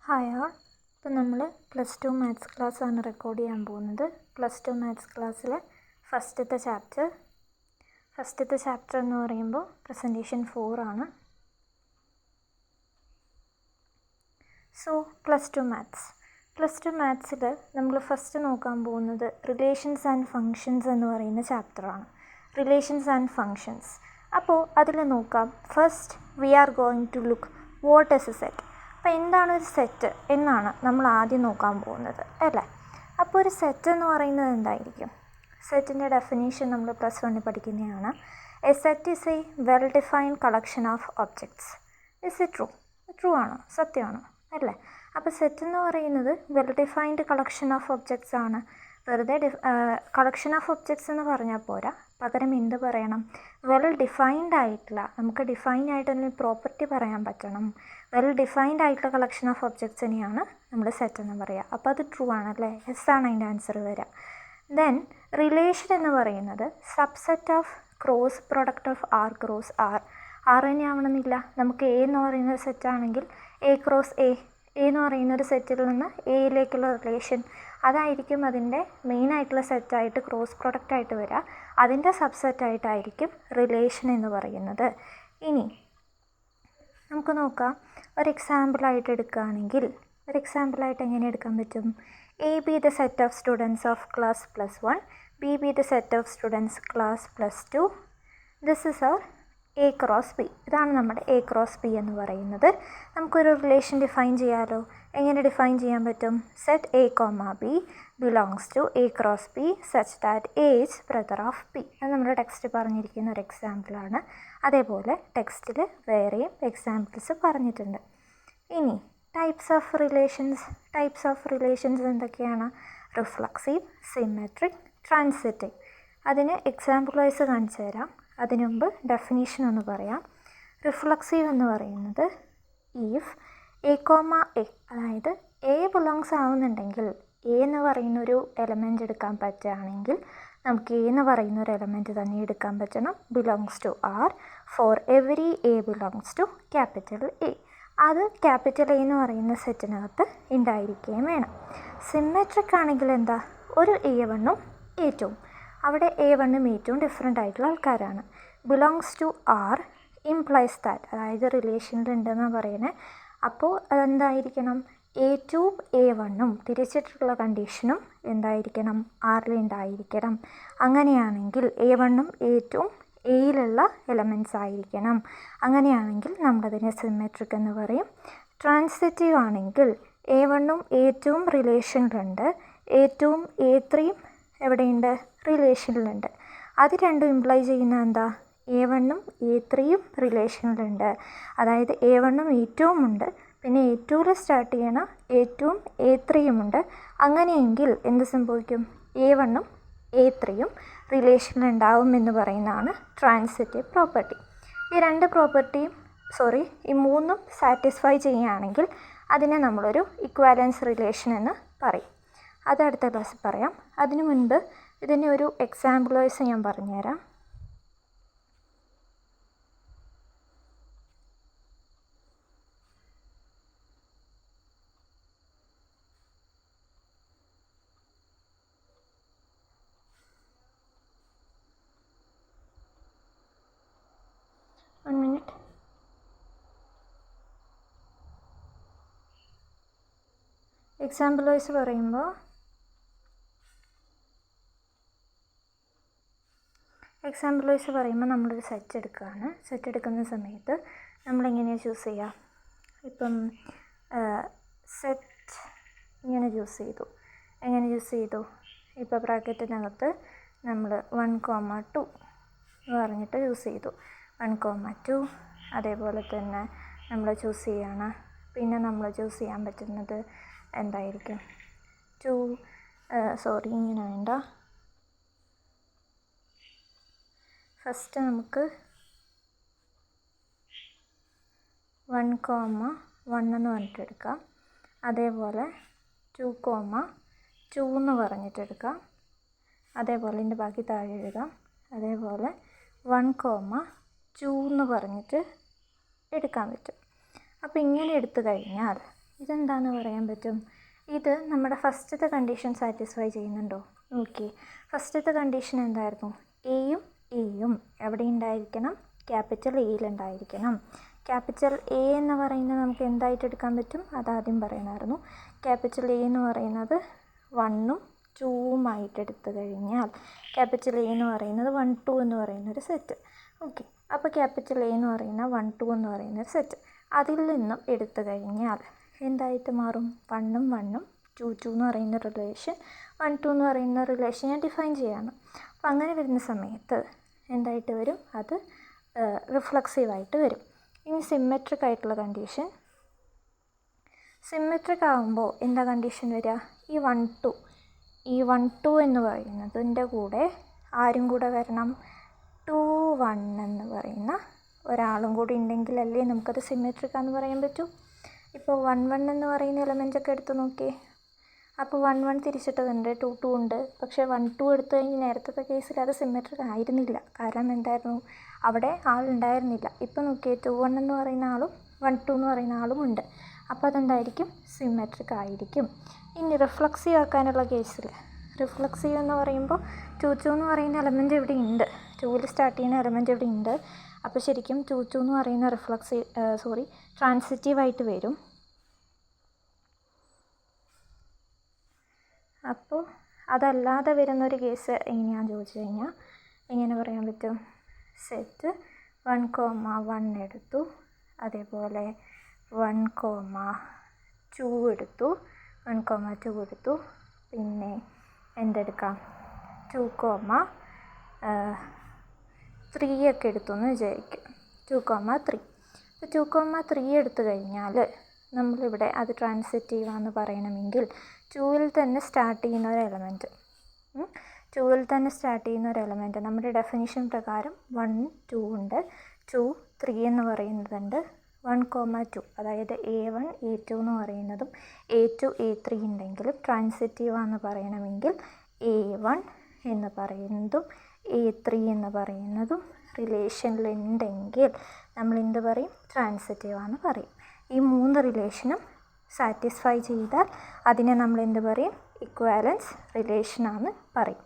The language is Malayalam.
ഹായ് ആൾ. ഇപ്പം നമ്മൾ +2 മാത്സ് ക്ലാസ്സാണ് റെക്കോർഡ് ചെയ്യാൻ പോകുന്നത്. +2 മാത്സ് ക്ലാസ്സിലെ ഫസ്റ്റത്തെ ചാപ്റ്റർ എന്ന് പറയുമ്പോൾ പ്രസൻറ്റേഷൻ 4 ആണ്. സോ +2 മാത്സിൽ നമ്മൾ ഫസ്റ്റ് നോക്കാൻ പോകുന്നത് റിലേഷൻസ് ആൻഡ് ഫങ്ഷൻസ് എന്ന് പറയുന്ന ചാപ്റ്ററാണ്. Relations and functions. അപ്പോൾ അതിൽ നോക്കാം. First we are going to look what is a set. അപ്പോൾ എന്താണ് ഒരു സെറ്റ് എന്നാണ് നമ്മൾ ആദ്യം നോക്കാൻ പോകുന്നത്, അല്ലേ? അപ്പോൾ ഒരു സെറ്റ് എന്ന് പറയുന്നത് എന്തായിരിക്കും? സെറ്റിൻ്റെ ഡെഫിനേഷൻ നമ്മൾ +1 പഠിക്കുന്നതാണ്. A set is A well defined collection of objects. Is it true? True ആണ്, സത്യമാണ്, അല്ലേ? അപ്പോൾ സെറ്റ് എന്ന് പറയുന്നത് well defined collection of objects ആണ്. വെറുതെ കളക്ഷൻ ഓഫ് ഒബ്ജക്ട്സ് എന്ന് പറഞ്ഞാൽ പോരാ, പകരം എന്ത് പറയണം? വെൽ ഡിഫൈൻഡ് ആയിട്ടുള്ള, നമുക്ക് ഡിഫൈൻ ആയിട്ടൊരു പ്രോപ്പർട്ടി പറയാൻ പറ്റണം. വെൽ ഡിഫൈൻഡ് ആയിട്ടുള്ള കളക്ഷൻ ഓഫ് ഒബ്ജക്ട്സിനെയാണ് നമ്മൾ സെറ്റ് എന്ന് പറയുക. അപ്പോൾ അത് ട്രൂ ആണല്ലേ? യെസ് ആണ് അതിൻ്റെ ആൻസർ വരിക. ദെൻ റിലേഷൻ എന്ന് പറയുന്നത് subset of cross product of R cross R. R തന്നെ ആവണമെന്നില്ല. നമുക്ക് എ എന്ന് പറയുന്ന ഒരു സെറ്റാണെങ്കിൽ എ ക്രോസ് എ എന്ന് പറയുന്ന ഒരു സെറ്റിൽ നിന്ന് എയിലേക്കുള്ള റിലേഷൻ, അതായിരിക്കും അതിൻ്റെ മെയിനായിട്ടുള്ള സെറ്റായിട്ട് ക്രോസ് പ്രൊഡക്റ്റായിട്ട് വരിക. അതിൻ്റെ സബ്സെറ്റായിട്ടായിരിക്കും റിലേഷൻ എന്ന് പറയുന്നത്. ഇനി നമുക്ക് നോക്കാം. ഒരു എക്സാമ്പിളായിട്ട് എടുക്കുകയാണെങ്കിൽ, ഒരു എക്സാമ്പിളായിട്ട് എങ്ങനെ എടുക്കാൻ പറ്റും? A B the set of students of class +1, B B the set of students class +2. This is our A cross B. ഇതാണ് നമ്മുടെ എ ക്രോസ് ബി എന്ന് പറയുന്നത്. നമുക്കൊരു റിലേഷൻ ഡിഫൈൻ ചെയ്യാമല്ലോ. എങ്ങനെ ഡിഫൈൻ ചെയ്യാൻ പറ്റും? Set A comma B belongs to A cross B such that A is brother of B. അത് നമ്മുടെ ടെക്സ്റ്റ് പറഞ്ഞിരിക്കുന്ന ഒരു എക്സാമ്പിളാണ്. അതേപോലെ ടെക്സ്റ്റിൽ വേറെയും എക്സാമ്പിൾസ് പറഞ്ഞിട്ടുണ്ട്. ഇനി ടൈപ്സ് ഓഫ് റിലേഷൻസ് എന്തൊക്കെയാണ്? Reflexive, symmetric, transitive. അതിന് എക്സാമ്പിൾ വൈസ് കാണിച്ചു തരാം. അതിനു മുമ്പ് ഡെഫിനീഷൻ ഒന്ന് പറയാം. റിഫ്ലക്സീവ് എന്ന് പറയുന്നത് ഈഫ് എ കോമ എ, അതായത് എ ബിലോങ്സ് ആവുന്നുണ്ടെങ്കിൽ, എ എന്ന് പറയുന്നൊരു എലമെൻ്റ് എടുക്കാൻ പറ്റുകയാണെങ്കിൽ നമുക്ക് എ എന്ന് പറയുന്ന ഒരു എലമെൻറ്റ് തന്നെ എടുക്കാൻ പറ്റണം. Belongs to R for every A belongs to capital A. അത് ക്യാപിറ്റൽ എ എന്ന് പറയുന്ന സെറ്റിനകത്ത് ഉണ്ടായിരിക്കുകയും വേണം. സിമെട്രിക് ആണെങ്കിൽ എന്താ? ഒരു A1ഉം A2ഉം. അവിടെ A1ഉം A2ഉം ഡിഫറെൻ്റ് ആയിട്ടുള്ള ആൾക്കാരാണ്. Belongs to R implies that, അതായത് റിലേഷനിലുണ്ടെന്നാണ് പറയുന്നത്. അപ്പോൾ അതെന്തായിരിക്കണം? A2ഉം A1ഉം തിരിച്ചിട്ടുള്ള കണ്ടീഷനും എന്തായിരിക്കണം? ആറിലുണ്ടായിരിക്കണം. അങ്ങനെയാണെങ്കിൽ A1ഉം A2ഉം എയിലുള്ള എലമെൻറ്റ്സ് ആയിരിക്കണം. അങ്ങനെയാണെങ്കിൽ നമ്മളതിനെ സിമെട്രിക് എന്ന് പറയും. ട്രാൻസിറ്റീവ് ആണെങ്കിൽ A1ഉം A2ഉം റിലേഷനിലുണ്ട്, A2ഉം A3ഉം എവിടെയുണ്ട്? റിലേഷനിലുണ്ട്. അത് രണ്ടും ഇംപ്ലൈ ചെയ്യുന്ന എന്താ? A1ഉം A3ഉം റിലേഷനിലുണ്ട്. അതായത് A1ഉം A2ഉം ഉണ്ട്, പിന്നെ A2ൽ സ്റ്റാർട്ട് ചെയ്യണ A2ഉം A3ഉം ഉണ്ട്. അങ്ങനെയെങ്കിൽ എന്ത് സംഭവിക്കും? A1ഉം A3ഉം റിലേഷനിലുണ്ടാവും എന്ന് പറയുന്നതാണ് ട്രാൻസിറ്റീവ് പ്രോപ്പർട്ടി. ഈ മൂന്നും സാറ്റിസ്ഫൈ ചെയ്യുകയാണെങ്കിൽ അതിനെ നമ്മളൊരു ഇക്വാലൻസ് റിലേഷൻ എന്ന് പറയും. അത് അടുത്ത ക്ലാസ്സിൽ പറയാം. അതിനു മുൻപ് ഇതിനെ ഒരു എക്സാമ്പിൾ വൈസ് ഞാൻ പറഞ്ഞുതരാം. എക്സാമ്പിൾ വൈസ് പറയുമ്പോൾ നമ്മളൊരു സെറ്റ് എടുക്കുകയാണ്. സെറ്റ് എടുക്കുന്ന സമയത്ത് നമ്മളെങ്ങനെയാണ് ചൂസ് ചെയ്യുക? ഇപ്പം സെറ്റ് ഇങ്ങനെ ചൂസ് ചെയ്തു. എങ്ങനെ ചൂസ് ചെയ്തു? ഇപ്പോൾ ബ്രാക്കറ്റിനകത്ത് നമ്മൾ 1,2 എന്ന് പറഞ്ഞിട്ട് ചൂസ് ചെയ്തു. 1,2 അതേപോലെ തന്നെ നമ്മൾ ചൂസ് ചെയ്യുകയാണ്. പിന്നെ നമ്മൾ ചൂസ് ചെയ്യാൻ പറ്റുന്നത് എന്തായിരിക്കും? ഇങ്ങനെ വേണ്ട. ഫസ്റ്റ് നമുക്ക് 1,1 എന്ന് പറഞ്ഞിട്ട് എടുക്കാം. അതേപോലെ 2,2 എന്ന് പറഞ്ഞിട്ട് എടുക്കാം. അതേപോലെ ഇതിൻ്റെ ബാക്കി താഴെ എഴുതാം. അതേപോലെ 1,2 എന്ന് പറഞ്ഞിട്ട് എടുക്കാൻ പറ്റും. അപ്പോൾ ഇങ്ങനെ എടുത്തു കഴിഞ്ഞാൽ ഇതെന്താണെന്ന് പറയാൻ പറ്റും? ഇത് നമ്മുടെ ഫസ്റ്റത്തെ കണ്ടീഷൻ സാറ്റിസ്ഫൈ ചെയ്യുന്നുണ്ടോ? ഓക്കെ, ഫസ്റ്റത്തെ കണ്ടീഷൻ എന്തായിരുന്നു? എയും എയും എവിടെ ഉണ്ടായിരിക്കണം? ക്യാപിറ്റൽ എയിലുണ്ടായിരിക്കണം. ക്യാപിറ്റൽ എ എന്ന് പറയുന്നത് നമുക്ക് എന്തായിട്ട് എടുക്കാൻ പറ്റും? അതാദ്യം പറയണമായിരുന്നു. ക്യാപിറ്റൽ എ എന്ന് പറയുന്നത് 1ഉം 2ഉമായിട്ട് എടുത്തു കഴിഞ്ഞാൽ ക്യാപിറ്റൽ എ എന്ന് പറയുന്നത് 1 2 എന്ന് പറയുന്നൊരു സെറ്റ്. ഓക്കെ, അപ്പോൾ ക്യാപിറ്റൽ എ എന്ന് പറയുന്ന 1 2 എന്ന് പറയുന്നൊരു സെറ്റ് അതിൽ നിന്നും എടുത്തു കഴിഞ്ഞാൽ എന്തായിട്ട് മാറും? 1ഉം 1ഉം 2 2 എന്ന് പറയുന്ന റിലേഷൻ 1 2 എന്ന് പറയുന്ന റിലേഷൻ ഞാൻ ഡിഫൈൻ ചെയ്യാണ്. അപ്പം അങ്ങനെ വരുന്ന സമയത്ത് എന്തായിട്ട് വരും? അത് റിഫ്ലക്സീവായിട്ട് വരും. ഇനി സിമ്മെട്രിക് ആയിട്ടുള്ള കണ്ടീഷൻ, സിമ്മെട്രിക് ആകുമ്പോൾ എന്താ കണ്ടീഷൻ വരിക? ഈ 1 2 എന്ന് പറയുന്നതിൻ്റെ കൂടെ ആരും കൂടെ വരണം? 2 1 എന്ന് പറയുന്ന ഒരാളും കൂടി ഉണ്ടെങ്കിലല്ലേ നമുക്കത് സിമ്മെട്രിക് ആണെന്ന് പറയാൻ പറ്റൂ. ഇപ്പോൾ 1 1 എന്ന് പറയുന്ന എലമെൻറ്റൊക്കെ എടുത്ത് നോക്കിയേ. അപ്പോൾ 1 1 തിരിച്ചിട്ടതുണ്ട്, 2 2 ഉണ്ട്. പക്ഷേ 1 2 എടുത്തു കഴിഞ്ഞ് നേരത്തെ കേസിൽ അത് സിമ്മെട്രിക് ആയിരുന്നില്ല. കാരണം എന്തായിരുന്നു? അവിടെ ആളുണ്ടായിരുന്നില്ല. ഇപ്പോൾ നോക്കിയേ, 2 1 എന്ന് പറയുന്ന ആളും 1 2 എന്ന് പറയുന്ന ആളും ഉണ്ട്. അപ്പോൾ അതെന്തായിരിക്കും? സിമ്മെട്രിക് ആയിരിക്കും. ഇനി റിഫ്ലക്സീവ് ആക്കാനുള്ള കേസിൽ, റിഫ്ലക്സീവ് എന്ന് പറയുമ്പോൾ 2 2 എന്ന് പറയുന്ന എലമെൻറ്റ് ഇവിടെ ഉണ്ട്, 2ൽ സ്റ്റാർട്ട് ചെയ്യുന്ന എലമെൻറ്റ് ഇവിടെ ഉണ്ട്. അപ്പോൾ ശരിക്കും 2 2 എന്ന് പറയുന്ന ട്രാൻസിറ്റീവായിട്ട് വരും. അപ്പോൾ അതല്ലാതെ വരുന്നൊരു കേസ് എങ്ങനെയാണെന്ന് ചോദിച്ചു കഴിഞ്ഞാൽ എങ്ങനെ പറയാൻ പറ്റും? സെറ്റ് 1 1 എടുത്തു, അതേപോലെ 1 2 എടുത്തു, 1 2 എടുത്തു, പിന്നെ എന്തെടുക്കാം? 2 3 ഒക്കെ എടുത്തു എന്ന് വിചാരിക്കും. 2 3. അപ്പോൾ 2 3 എടുത്തു കഴിഞ്ഞാൽ നമ്മളിവിടെ അത് ട്രാൻസിറ്റീവാണെന്ന് പറയണമെങ്കിൽ 2ൽ തന്നെ സ്റ്റാർട്ട് ചെയ്യുന്ന ഒരു എലമെൻറ്റ്, 2ൽ തന്നെ സ്റ്റാർട്ട് ചെയ്യുന്ന ഒരു എലമെൻറ്റ് നമ്മുടെ ഡെഫിനിഷൻ പ്രകാരം 1 2 ഉണ്ട്, 2 3 എന്ന് പറയുന്നതുണ്ട്, 1 2 അതായത് A1 A2 എന്ന് പറയുന്നതും A2 A3 ഉണ്ടെങ്കിലും ട്രാൻസിറ്റീവാണെന്ന് പറയണമെങ്കിൽ A1 എന്ന് പറയുന്നതും A3 എന്ന് പറയുന്നതും റിലേഷനിലുണ്ടെങ്കിൽ നമ്മൾ എന്ത് പറയും? ട്രാൻസിറ്റീവാണെന്ന് പറയും. ഈ 3 റിലേഷനും സാറ്റിസ്ഫൈ ചെയ്താൽ അതിനെ നമ്മൾ എന്ത് പറയും? ഇക്വാലൻസ് റിലേഷനാണെന്ന് പറയും.